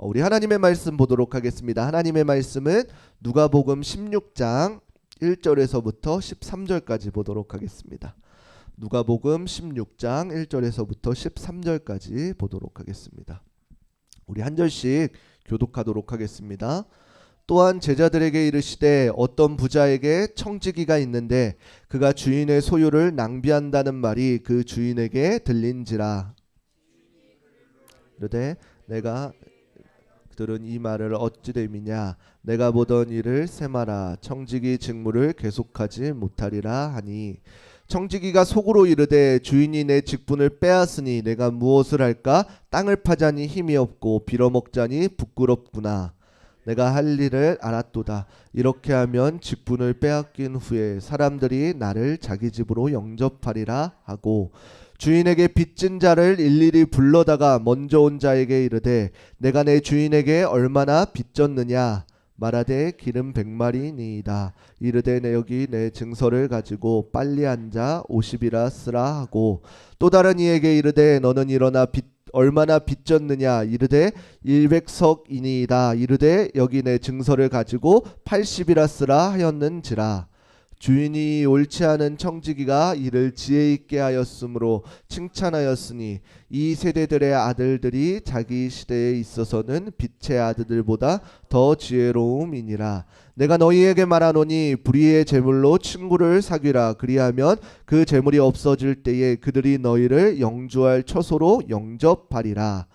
우리 하나님의 말씀 보도록 하겠습니다. 하나님의 말씀은 누가복음 16장 1절에서부터 13절까지 보도록 하겠습니다. 누가복음 16장 1절에서부터 13절까지 보도록 하겠습니다. 우리 한 절씩 교독하도록 하겠습니다. 또한 제자들에게 이르시되 어떤 부자에게 청지기가 있는데 그가 주인의 소유를 낭비한다는 말이 그 주인에게 들린지라. 이르되 내가 그들은 이 말을 어찌 됨이냐 내가 보던 일을 세마라 청지기 직무를 계속하지 못하리라 하니 청지기가 속으로 이르되 주인이 내 직분을 빼앗으니 내가 무엇을 할까 땅을 파자니 힘이 없고 빌어먹자니 부끄럽구나. 내가 할 일을 알았도다. 이렇게 하면 직분을 빼앗긴 후에 사람들이 나를 자기 집으로 영접하리라 하고 주인에게 빚진 자를 일일이 불러다가 먼저 온 자에게 이르되 내가 내 주인에게 얼마나 빚졌느냐 말하되 기름 100마리니이다. 이르되 내 여기 내 증서를 가지고 빨리 앉아 50이라 쓰라 하고 또 다른 이에게 이르되 너는 일어나 얼마나 빚졌느냐 이르되 100석이니이다. 이르되 여기 내 증서를 가지고 80이라 쓰라 하였는지라. 주인이 옳지 않은 청지기가 이를 지혜 있게 하였으므로 칭찬하였으니 이 세대들의 아들들이 자기 시대에 있어서는 빛의 아들들보다 더 지혜로움이니라. 내가 너희에게 말하노니 불의의 재물로 친구를 사귀라. 그리하면 그 재물이 없어질 때에 그들이 너희를 영주할 처소로 영접하리라.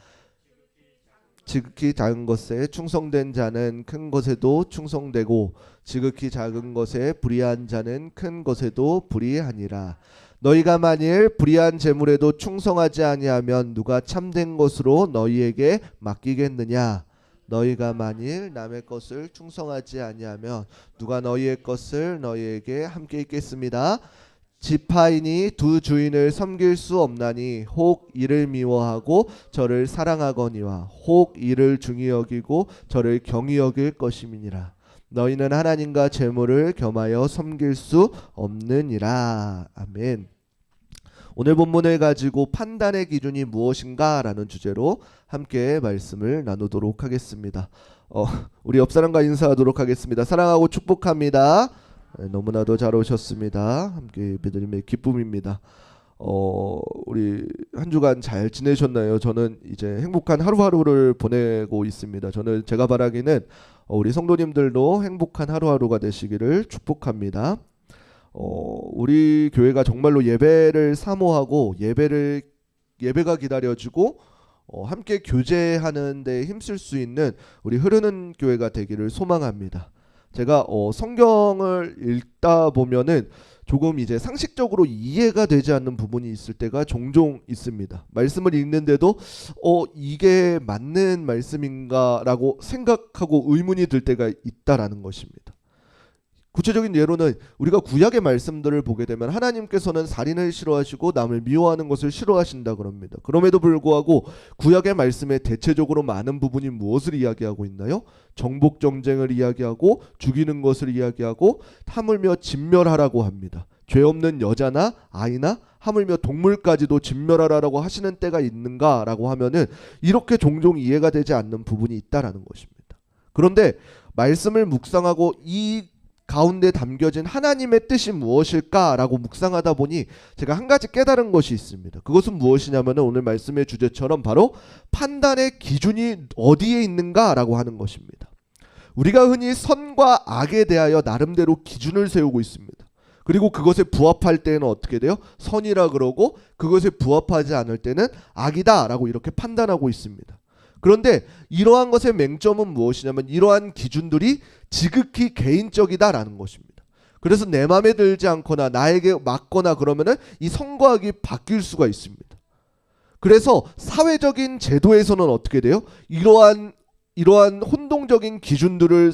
지극히 작은 것에 충성된 자는 큰 것에도 충성되고 지극히 작은 것에 불의한 자는 큰 것에도 불의하니라. 너희가 만일 불의한 재물에도 충성하지 아니하면 누가 참된 것으로 너희에게 맡기겠느냐. 너희가 만일 남의 것을 충성하지 아니하면 누가 너희의 것을 너희에게 함께 있겠습니다. 지파인이 두 주인을 섬길 수 없나니 혹 이를 미워하고 저를 사랑하거니와 혹 이를 중히 여기고 저를 경히 여길 것임이니라. 너희는 하나님과 재물을 겸하여 섬길 수 없느니라. 아멘. 오늘 본문을 가지고 판단의 기준이 무엇인가 라는 주제로 함께 말씀을 나누도록 하겠습니다. 우리 옆사람과 인사하도록 하겠습니다. 사랑하고 축복합니다. 너무나도 잘 오셨습니다. 함께 예배드림의 기쁨입니다. 우리 한 주간 잘 지내셨나요? 저는 이제 행복한 하루하루를 보내고 있습니다. 제가 바라기는 우리 성도님들도 행복한 하루하루가 되시기를 축복합니다. 우리 교회가 정말로 예배를 사모하고 예배가 기다려지고 함께 교제하는 데 힘쓸 수 있는 우리 흐르는 교회가 되기를 소망합니다. 제가 성경을 읽다 보면은 조금 이제 상식적으로 이해가 되지 않는 부분이 있을 때가 종종 있습니다. 말씀을 읽는데도 이게 맞는 말씀인가라고 생각하고 의문이 들 때가 있다라는 것입니다. 구체적인 예로는 우리가 구약의 말씀들을 보게 되면 하나님께서는 살인을 싫어하시고 남을 미워하는 것을 싫어하신다 그럽니다. 그럼에도 불구하고 구약의 말씀에 대체적으로 많은 부분이 무엇을 이야기하고 있나요? 정복 정쟁을 이야기하고 죽이는 것을 이야기하고 하물며 진멸하라고 합니다. 죄 없는 여자나 아이나 하물며 동물까지도 진멸하라고 하시는 때가 있는가라고 하면은 이렇게 종종 이해가 되지 않는 부분이 있다라는 것입니다. 그런데 말씀을 묵상하고 이 가운데 담겨진 하나님의 뜻이 무엇일까라고 묵상하다 보니 제가 한 가지 깨달은 것이 있습니다. 그것은 무엇이냐면 오늘 말씀의 주제처럼 바로 판단의 기준이 어디에 있는가라고 하는 것입니다. 우리가 흔히 선과 악에 대하여 나름대로 기준을 세우고 있습니다. 그리고 그것에 부합할 때는 어떻게 돼요? 선이라 그러고 그것에 부합하지 않을 때는 악이다라고 이렇게 판단하고 있습니다. 그런데 이러한 것의 맹점은 무엇이냐면 이러한 기준들이 지극히 개인적이다라는 것입니다. 그래서 내 마음에 들지 않거나 나에게 맞거나 그러면은 이 선과 악이 바뀔 수가 있습니다. 그래서 사회적인 제도에서는 어떻게 돼요? 이러한 혼동적인 기준들을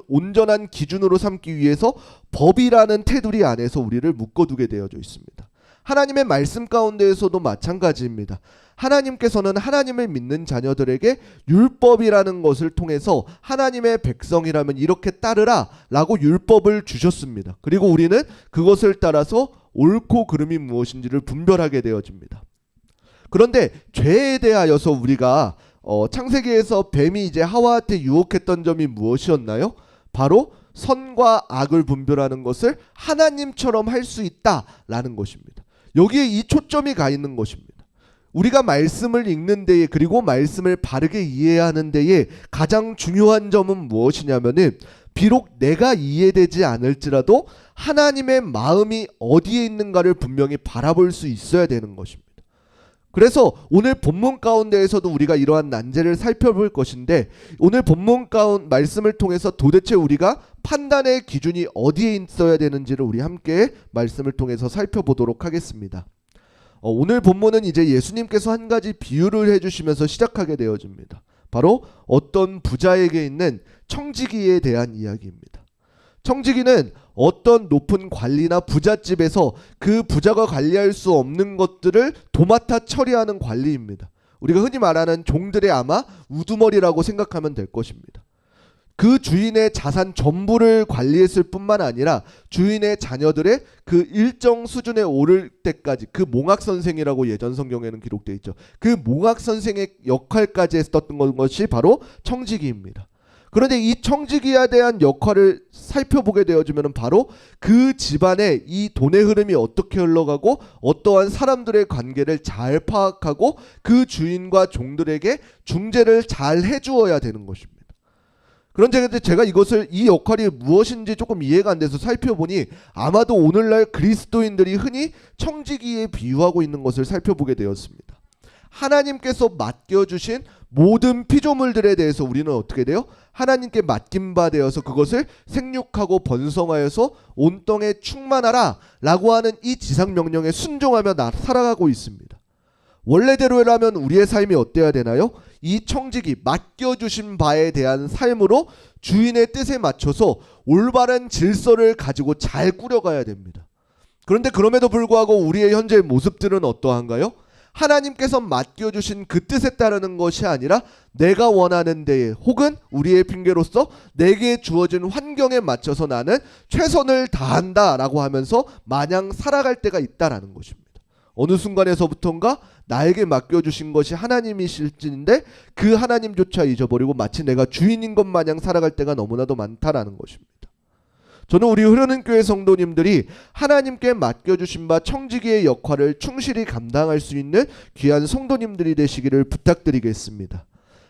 온전한 기준으로 삼기 위해서 법이라는 테두리 안에서 우리를 묶어두게 되어져 있습니다. 하나님의 말씀 가운데에서도 마찬가지입니다. 하나님께서는 하나님을 믿는 자녀들에게 율법이라는 것을 통해서 하나님의 백성이라면 이렇게 따르라 라고 율법을 주셨습니다. 그리고 우리는 그것을 따라서 옳고 그름이 무엇인지를 분별하게 되어집니다. 그런데 죄에 대하여서 우리가 창세기에서 뱀이 이제 하와한테 유혹했던 점이 무엇이었나요? 바로 선과 악을 분별하는 것을 하나님처럼 할 수 있다라는 것입니다. 여기에 이 초점이 가 있는 것입니다. 우리가 말씀을 읽는 데에, 그리고 말씀을 바르게 이해하는 데에 가장 중요한 점은 무엇이냐면은, 비록 내가 이해되지 않을지라도 하나님의 마음이 어디에 있는가를 분명히 바라볼 수 있어야 되는 것입니다. 그래서 오늘 본문 가운데에서도 우리가 이러한 난제를 살펴볼 것인데, 오늘 본문 가운데 말씀을 통해서 도대체 우리가 판단의 기준이 어디에 있어야 되는지를 우리 함께 말씀을 통해서 살펴보도록 하겠습니다. 오늘 본문은 이제 예수님께서 한 가지 비유를 해주시면서 시작하게 되어집니다. 바로 어떤 부자에게 있는 청지기에 대한 이야기입니다. 청지기는 어떤 높은 관리나 부잣집에서 그 부자가 관리할 수 없는 것들을 도맡아 처리하는 관리입니다. 우리가 흔히 말하는 종들의 아마 우두머리라고 생각하면 될 것입니다. 그 주인의 자산 전부를 관리했을 뿐만 아니라 주인의 자녀들의 그 일정 수준에 오를 때까지, 그 몽학 선생이라고 예전 성경에는 기록되어 있죠. 그 몽학 선생의 역할까지 했었던 것이 바로 청지기입니다. 그런데 이 청지기에 대한 역할을 살펴보게 되어지면 바로 그 집안의 이 돈의 흐름이 어떻게 흘러가고 어떠한 사람들의 관계를 잘 파악하고 그 주인과 종들에게 중재를 잘 해주어야 되는 것입니다. 그런데 제가 이 역할이 무엇인지 조금 이해가 안 돼서 살펴보니, 아마도 오늘날 그리스도인들이 흔히 청지기에 비유하고 있는 것을 살펴보게 되었습니다. 하나님께서 맡겨주신 모든 피조물들에 대해서 우리는 어떻게 돼요? 하나님께 맡긴 바 되어서 그것을 생육하고 번성하여서 온 땅에 충만하라 라고 하는 이 지상명령에 순종하며 살아가고 있습니다. 원래대로라면 우리의 삶이 어때야 되나요? 이 청지기, 맡겨주신 바에 대한 삶으로 주인의 뜻에 맞춰서 올바른 질서를 가지고 잘 꾸려가야 됩니다. 그런데 그럼에도 불구하고 우리의 현재의 모습들은 어떠한가요? 하나님께서 맡겨주신 그 뜻에 따르는 것이 아니라 내가 원하는 데에, 혹은 우리의 핑계로서 내게 주어진 환경에 맞춰서 나는 최선을 다한다 라고 하면서 마냥 살아갈 때가 있다라는 것입니다. 어느 순간에서부턴가 나에게 맡겨주신 것이 하나님이실진데 그 하나님조차 잊어버리고 마치 내가 주인인 것 마냥 살아갈 때가 너무나도 많다라는 것입니다. 저는 우리 흐르는 교회 성도님들이 하나님께 맡겨주신 바 청지기의 역할을 충실히 감당할 수 있는 귀한 성도님들이 되시기를 부탁드리겠습니다.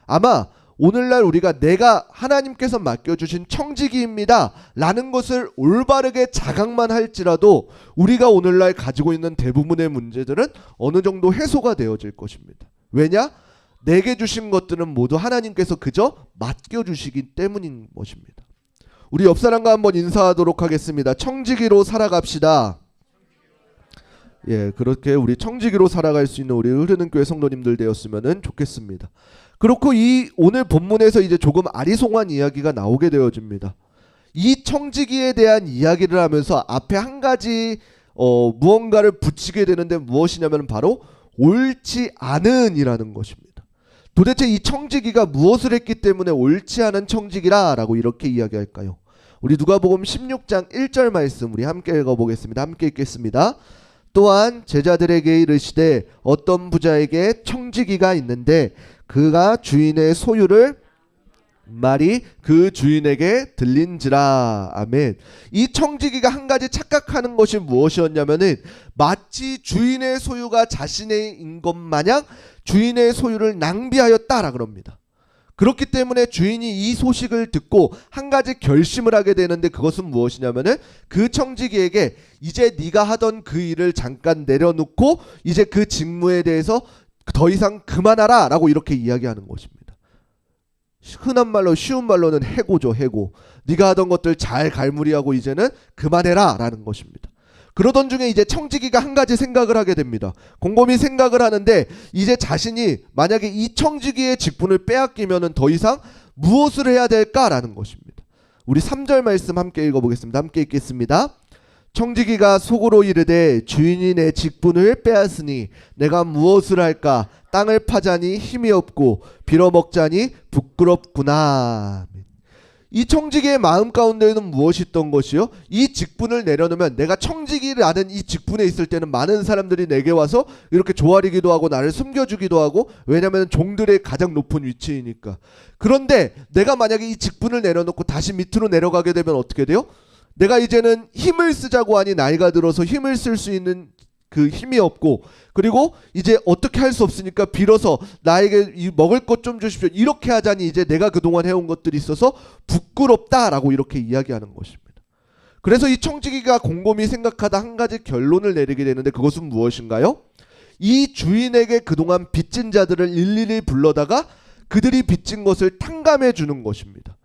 아마 오늘날 우리가 내가 하나님께서 맡겨주신 청지기입니다 라는 것을 올바르게 자각만 할지라도 우리가 오늘날 가지고 있는 대부분의 문제들은 어느 정도 해소가 되어질 것입니다. 왜냐? 내게 주신 것들은 모두 하나님께서 그저 맡겨주시기 때문인 것입니다. 우리 옆사람과 한번 인사하도록 하겠습니다. 청지기로 살아갑시다. 예, 그렇게 우리 청지기로 살아갈 수 있는 우리 흐르는 교회 성도님들 되었으면 좋겠습니다. 그렇고 이 오늘 본문에서 이제 조금 아리송한 이야기가 나오게 되어집니다. 이 청지기에 대한 이야기를 하면서 앞에 한 가지 무언가를 붙이게 되는데 무엇이냐면 바로 옳지 않은 이라는 것입니다. 도대체 이 청지기가 무엇을 했기 때문에 옳지 않은 청지기라 라고 이렇게 이야기할까요? 우리 누가복음 16장 1절 말씀 우리 함께 읽어보겠습니다. 함께 읽겠습니다. 또한 제자들에게 이르시되 어떤 부자에게 청지기가 있는데 그가 주인의 소유를 말이 그 주인에게 들린지라. 아멘. 이 청지기가 한 가지 착각하는 것이 무엇이었냐면은 마치 주인의 소유가 자신의 것 마냥 주인의 소유를 낭비하였다라 그럽니다. 그렇기 때문에 주인이 이 소식을 듣고 한 가지 결심을 하게 되는데 그것은 무엇이냐면은 그 청지기에게 이제 네가 하던 그 일을 잠깐 내려놓고 이제 그 직무에 대해서 더 이상 그만하라 라고 이렇게 이야기하는 것입니다. 흔한 말로 쉬운 말로는 해고죠. 해고. 네가 하던 것들 잘 갈무리하고 이제는 그만해라 라는 것입니다. 그러던 중에 이제 청지기가 한 가지 생각을 하게 됩니다. 곰곰이 생각을 하는데 이제 자신이 만약에 이 청지기의 직분을 빼앗기면은 더 이상 무엇을 해야 될까라는 것입니다. 우리 3절 말씀 함께 읽어보겠습니다. 함께 읽겠습니다. 청지기가 속으로 이르되 주인이 내 직분을 빼앗으니 내가 무엇을 할까? 땅을 파자니 힘이 없고 빌어먹자니 부끄럽구나. 이 청지기의 마음 가운데에는 무엇이 있던 것이요? 이 직분을 내려놓으면 내가 청지기라는 이 직분에 있을 때는 많은 사람들이 내게 와서 이렇게 조아리기도 하고 나를 숨겨주기도 하고, 왜냐하면 종들의 가장 높은 위치이니까. 그런데 내가 만약에 이 직분을 내려놓고 다시 밑으로 내려가게 되면 어떻게 돼요? 내가 이제는 힘을 쓰자고 하니 나이가 들어서 힘을 쓸 수 있는 그 힘이 없고, 그리고 이제 어떻게 할 수 없으니까 빌어서 나에게 이 먹을 것 좀 주십시오 이렇게 하자니 이제 내가 그동안 해온 것들이 있어서 부끄럽다라고 이렇게 이야기하는 것입니다. 그래서 이 청지기가 곰곰이 생각하다 한 가지 결론을 내리게 되는데, 그것은 무엇인가요? 이 주인에게 그동안 빚진 자들을 일일이 불러다가 그들이 빚진 것을 탕감해 주는 것입니다.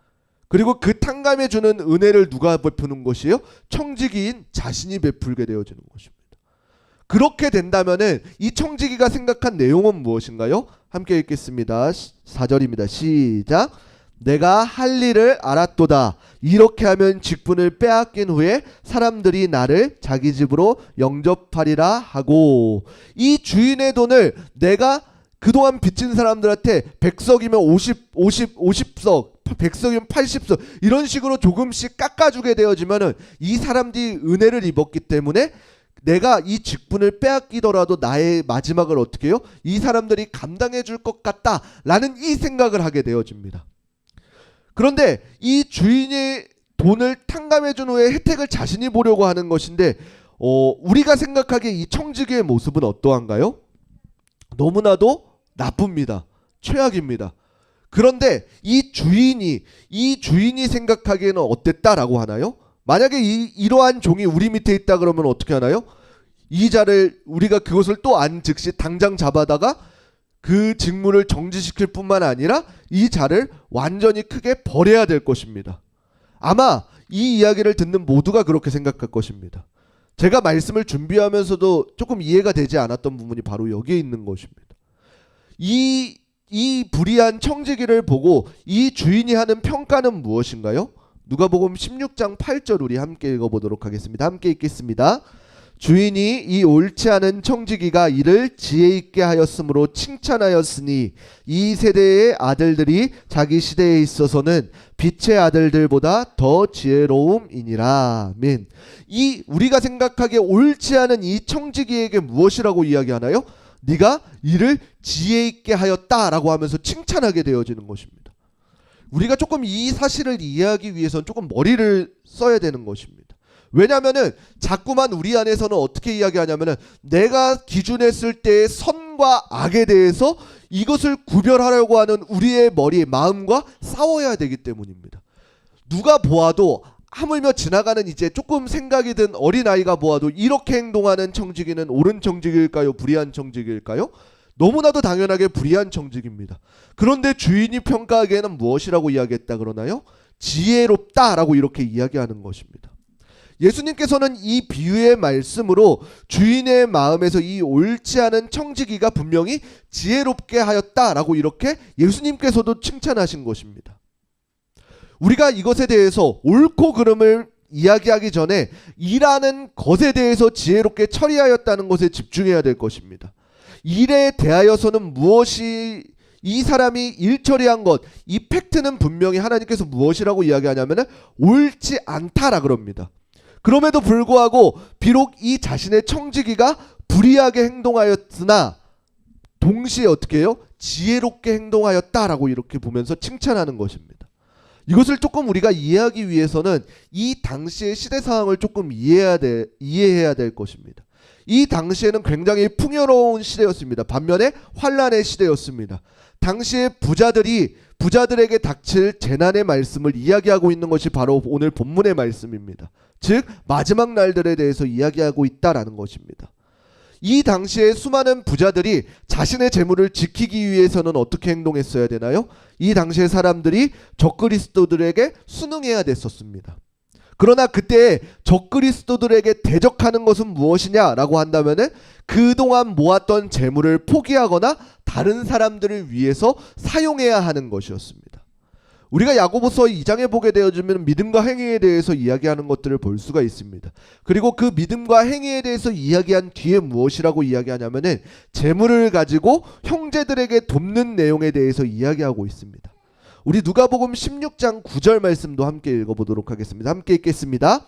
그리고 그 탕감해 주는 은혜를 누가 베푸는 것이에요? 청지기인 자신이 베풀게 되어지는 것입니다. 그렇게 된다면은 이 청지기가 생각한 내용은 무엇인가요? 함께 읽겠습니다. 4절입니다. 시작. 내가 할 일을 알았도다. 이렇게 하면 직분을 빼앗긴 후에 사람들이 나를 자기 집으로 영접하리라 하고, 이 주인의 돈을 내가 그동안 빚진 사람들한테 100석이면 50석, 100석이면 80석 이런 식으로 조금씩 깎아주게 되어지면은 이 사람들이 은혜를 입었기 때문에 내가 이 직분을 빼앗기더라도 나의 마지막을 어떻게 해요? 이 사람들이 감당해 줄 것 같다라는 이 생각을 하게 되어집니다. 그런데 이 주인이 돈을 탕감해 준 후에 혜택을 자신이 보려고 하는 것인데, 우리가 생각하기에 이 청지기의 모습은 어떠한가요? 너무나도 나쁩니다. 최악입니다. 그런데 이 주인이 생각하기에는 어땠다라고 하나요? 만약에 이러한 종이 우리 밑에 있다 그러면 어떻게 하나요? 이 자를 우리가 그것을 또 안 즉시 당장 잡아다가 그 직무를 정지시킬 뿐만 아니라 이 자를 완전히 크게 버려야 될 것입니다. 아마 이 이야기를 듣는 모두가 그렇게 생각할 것입니다. 제가 말씀을 준비하면서도 조금 이해가 되지 않았던 부분이 바로 여기에 있는 것입니다. 이 불의한 청지기를 보고 이 주인이 하는 평가는 무엇인가요? 누가복음 16장 8절 우리 함께 읽어보도록 하겠습니다. 함께 읽겠습니다. 주인이 이 옳지 않은 청지기가 이를 지혜 있게 하였으므로 칭찬하였으니 이 세대의 아들들이 자기 시대에 있어서는 빛의 아들들보다 더 지혜로움이니라. 아멘. 이 우리가 생각하기에 옳지 않은 이 청지기에게 무엇이라고 이야기하나요? 네가 이를 지혜 있게 하였다라고 하면서 칭찬하게 되어지는 것입니다. 우리가 조금 이 사실을 이해하기 위해서는 조금 머리를 써야 되는 것입니다. 왜냐하면은 자꾸만 우리 안에서는 어떻게 이야기하냐면은 내가 기준했을 때의 선과 악에 대해서 이것을 구별하려고 하는 우리의 머리, 마음과 싸워야 되기 때문입니다. 누가 보아도 하물며 지나가는 이제 조금 생각이 든 어린아이가 보아도 이렇게 행동하는 청지기는 옳은 청지기일까요? 불의한 청지기일까요? 너무나도 당연하게 불의한 청지기입니다. 그런데 주인이 평가하기에는 무엇이라고 이야기했다 그러나요? 지혜롭다라고 이렇게 이야기하는 것입니다. 예수님께서는 이 비유의 말씀으로 주인의 마음에서 이 옳지 않은 청지기가 분명히 지혜롭게 하였다라고 이렇게 예수님께서도 칭찬하신 것입니다. 우리가 이것에 대해서 옳고 그름을 이야기하기 전에 일하는 것에 대해서 지혜롭게 처리하였다는 것에 집중해야 될 것입니다. 일에 대하여서는 무엇이 이 사람이 일 처리한 것, 이 팩트는 분명히 하나님께서 무엇이라고 이야기하냐면 옳지 않다라 그럽니다. 그럼에도 불구하고 비록 이 자신의 청지기가 불의하게 행동하였으나 동시에 어떻게 해요? 지혜롭게 행동하였다라고 이렇게 보면서 칭찬하는 것입니다. 이것을 조금 우리가 이해하기 위해서는 이 당시의 시대 상황을 조금 이해해야 될 것입니다. 이 당시에는 굉장히 풍요로운 시대였습니다. 반면에 환란의 시대였습니다. 당시에 부자들에게 닥칠 재난의 말씀을 이야기하고 있는 것이 바로 오늘 본문의 말씀입니다. 즉 마지막 날들에 대해서 이야기하고 있다라는 것입니다. 이 당시에 수많은 부자들이 자신의 재물을 지키기 위해서는 어떻게 행동했어야 되나요? 이 당시의 사람들이 적그리스도들에게 순응해야 됐었습니다. 그러나 그때 적그리스도들에게 대적하는 것은 무엇이냐라고 한다면은 그동안 모았던 재물을 포기하거나 다른 사람들을 위해서 사용해야 하는 것이었습니다. 우리가 야고보서 2장에 보게 되어지면 믿음과 행위에 대해서 이야기하는 것들을 볼 수가 있습니다. 그리고 그 믿음과 행위에 대해서 이야기한 뒤에 무엇이라고 이야기하냐면은 재물을 가지고 형제들에게 돕는 내용에 대해서 이야기하고 있습니다. 우리 누가복음 16장 9절 말씀도 함께 읽어보도록 하겠습니다. 함께 읽겠습니다.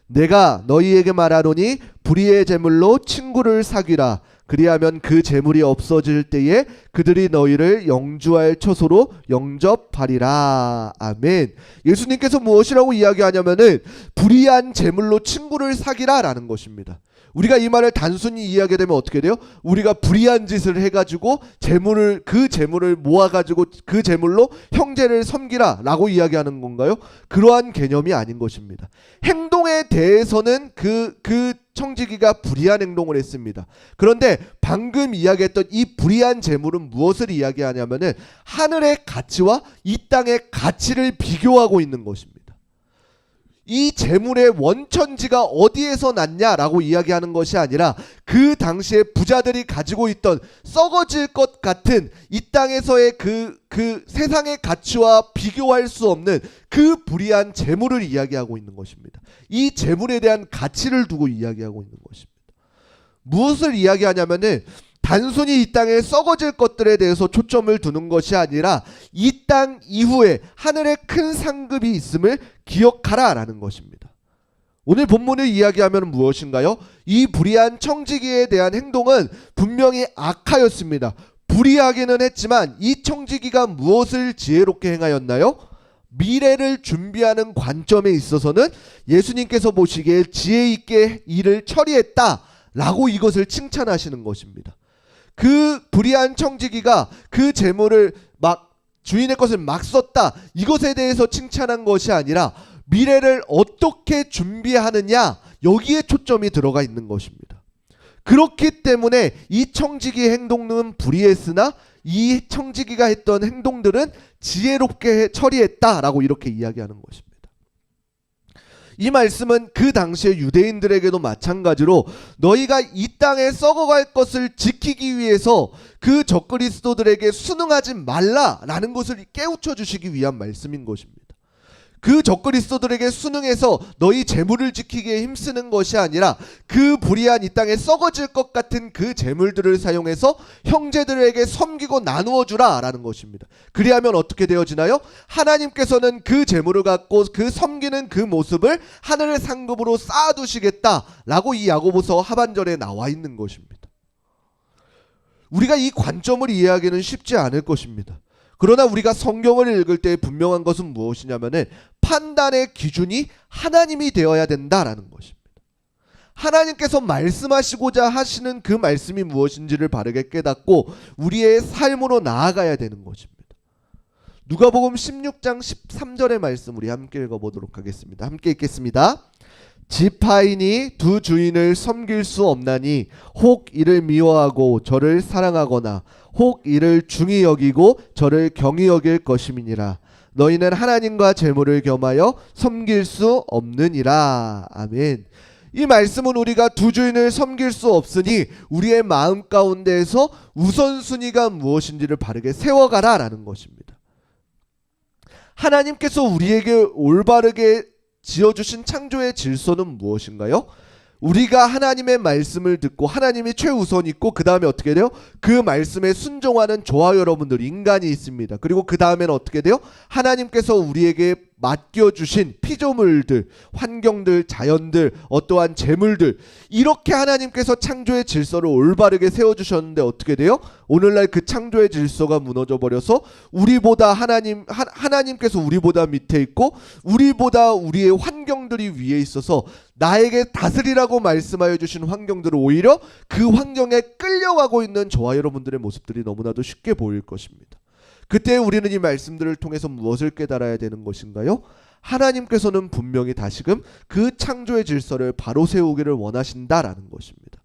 내가 너희에게 말하노니 불의의 제물로 친구를 사귀라. 그리하면 그 제물이 없어질 때에 그들이 너희를 영주할 처소로 영접하리라. 아멘. 예수님께서 무엇이라고 이야기하냐면은 불의한 제물로 친구를 사귀라 라는 것입니다. 우리가 이 말을 단순히 이해하게 되면 어떻게 돼요? 우리가 불의한 짓을 해가지고 그 제물을 모아가지고 그 제물로 형제를 섬기라 라고 이야기하는 건가요? 그러한 개념이 아닌 것입니다. 행동에 대해서는 그 청지기가 불의한 행동을 했습니다. 그런데 방금 이야기했던 이 불의한 제물은 무엇을 이야기하냐면은 하늘의 가치와 이 땅의 가치를 비교하고 있는 것입니다. 이 재물의 원천지가 어디에서 났냐라고 이야기하는 것이 아니라 그 당시에 부자들이 가지고 있던 썩어질 것 같은 이 땅에서의 그 세상의 가치와 비교할 수 없는 그 불의한 재물을 이야기하고 있는 것입니다. 이 재물에 대한 가치를 두고 이야기하고 있는 것입니다. 무엇을 이야기하냐면은 단순히 이 땅에 썩어질 것들에 대해서 초점을 두는 것이 아니라 이 땅 이후에 하늘에 큰 상급이 있음을 기억하라 라는 것입니다. 오늘 본문을 이야기하면 무엇인가요? 이 불의한 청지기에 대한 행동은 분명히 악하였습니다. 불의하기는 했지만 이 청지기가 무엇을 지혜롭게 행하였나요? 미래를 준비하는 관점에 있어서는 예수님께서 보시기에 지혜 있게 일을 처리했다 라고 이것을 칭찬하시는 것입니다. 그 불의한 청지기가 그 재물을 주인의 것을 막 썼다, 이것에 대해서 칭찬한 것이 아니라 미래를 어떻게 준비하느냐, 여기에 초점이 들어가 있는 것입니다. 그렇기 때문에 이 청지기의 행동은 불의했으나 이 청지기가 했던 행동들은 지혜롭게 처리했다라고 이렇게 이야기하는 것입니다. 이 말씀은 그 당시의 유대인들에게도 마찬가지로 너희가 이 땅에 썩어갈 것을 지키기 위해서 그 적그리스도들에게 순응하지 말라라는 것을 깨우쳐 주시기 위한 말씀인 것입니다. 그 적그리스도들에게 순응해서 너희 재물을 지키기에 힘쓰는 것이 아니라 그 불의한 이 땅에 썩어질 것 같은 그 재물들을 사용해서 형제들에게 섬기고 나누어 주라 라는 것입니다. 그리하면 어떻게 되어지나요? 하나님께서는 그 재물을 갖고 그 섬기는 그 모습을 하늘의 상급으로 쌓아두시겠다 라고 이 야고보서 하반절에 나와 있는 것입니다. 우리가 이 관점을 이해하기는 쉽지 않을 것입니다. 그러나 우리가 성경을 읽을 때 분명한 것은 무엇이냐면은 판단의 기준이 하나님이 되어야 된다라는 것입니다. 하나님께서 말씀하시고자 하시는 그 말씀이 무엇인지를 바르게 깨닫고 우리의 삶으로 나아가야 되는 것입니다. 누가복음 16장 13절의 말씀 우리 함께 읽어보도록 하겠습니다. 함께 읽겠습니다. 지파인이 두 주인을 섬길 수 없나니 혹 이를 미워하고 저를 사랑하거나 혹 이를 중히 여기고 저를 경히 여길 것임이니라. 너희는 하나님과 재물을 겸하여 섬길 수 없느니라. 아멘. 이 말씀은 우리가 두 주인을 섬길 수 없으니 우리의 마음 가운데에서 우선순위가 무엇인지를 바르게 세워가라 라는 것입니다. 하나님께서 우리에게 올바르게 지어주신 창조의 질서는 무엇인가요? 우리가 하나님의 말씀을 듣고 하나님이 최우선이고 그 다음에 어떻게 돼요? 그 말씀에 순종하는 저와 여러분들 인간이 있습니다. 그리고 그 다음에는 어떻게 돼요? 하나님께서 우리에게 맡겨주신 피조물들, 환경들, 자연들, 어떠한 재물들, 이렇게 하나님께서 창조의 질서를 올바르게 세워주셨는데 어떻게 돼요? 오늘날 그 창조의 질서가 무너져 버려서 우리보다 하나님께서 우리보다 밑에 있고 우리보다 우리의 환경들이 위에 있어서 나에게 다스리라고 말씀하여 주신 환경들을 오히려 그 환경에 끌려가고 있는 저와 여러분들의 모습들이 너무나도 쉽게 보일 것입니다. 그때 우리는 이 말씀들을 통해서 무엇을 깨달아야 되는 것인가요? 하나님께서는 분명히 다시금 그 창조의 질서를 바로 세우기를 원하신다라는 것입니다.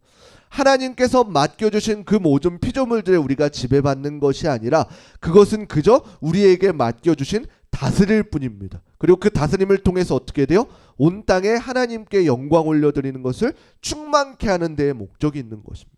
하나님께서 맡겨주신 그 모든 피조물들에 우리가 지배받는 것이 아니라 그것은 그저 우리에게 맡겨주신 다스릴 뿐입니다. 그리고 그 다스림을 통해서 어떻게 돼요? 온 땅에 하나님께 영광 올려드리는 것을 충만케 하는 데에 목적이 있는 것입니다.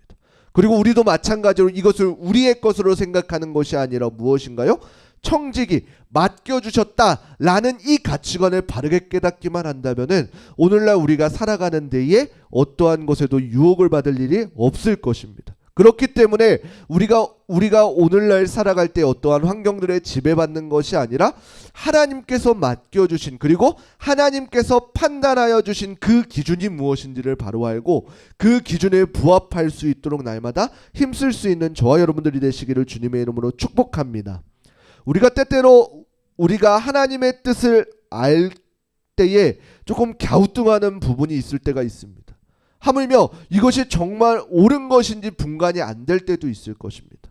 그리고 우리도 마찬가지로 이것을 우리의 것으로 생각하는 것이 아니라 무엇인가요? 청지기, 맡겨주셨다라는 이 가치관을 바르게 깨닫기만 한다면은 오늘날 우리가 살아가는 데에 어떠한 것에도 유혹을 받을 일이 없을 것입니다. 그렇기 때문에 우리가 오늘날 살아갈 때 어떠한 환경들에 지배받는 것이 아니라 하나님께서 맡겨주신, 그리고 하나님께서 판단하여 주신 그 기준이 무엇인지를 바로 알고 그 기준에 부합할 수 있도록 날마다 힘쓸 수 있는 저와 여러분들이 되시기를 주님의 이름으로 축복합니다. 우리가 때때로 우리가 하나님의 뜻을 알 때에 조금 갸우뚱하는 부분이 있을 때가 있습니다. 하물며 이것이 정말 옳은 것인지 분간이 안 될 때도 있을 것입니다.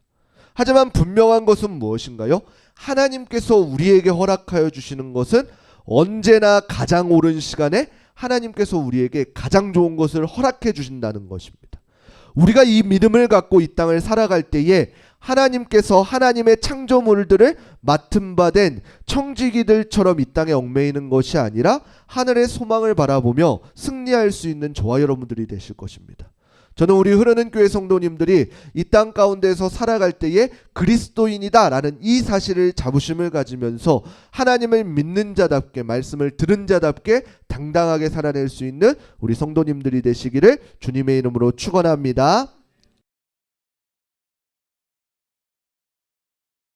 하지만 분명한 것은 무엇인가요? 하나님께서 우리에게 허락하여 주시는 것은 언제나 가장 옳은 시간에 하나님께서 우리에게 가장 좋은 것을 허락해 주신다는 것입니다. 우리가 이 믿음을 갖고 이 땅을 살아갈 때에 하나님께서 하나님의 창조물들을 맡은 바 된 청지기들처럼 이 땅에 얽매이는 것이 아니라 하늘의 소망을 바라보며 승리할 수 있는 저와 여러분들이 되실 것입니다. 저는 우리 흐르는 교회 성도님들이 이 땅 가운데서 살아갈 때에 그리스도인이다 라는 이 사실을 자부심을 가지면서 하나님을 믿는 자답게, 말씀을 들은 자답게 당당하게 살아낼 수 있는 우리 성도님들이 되시기를 주님의 이름으로 축원합니다.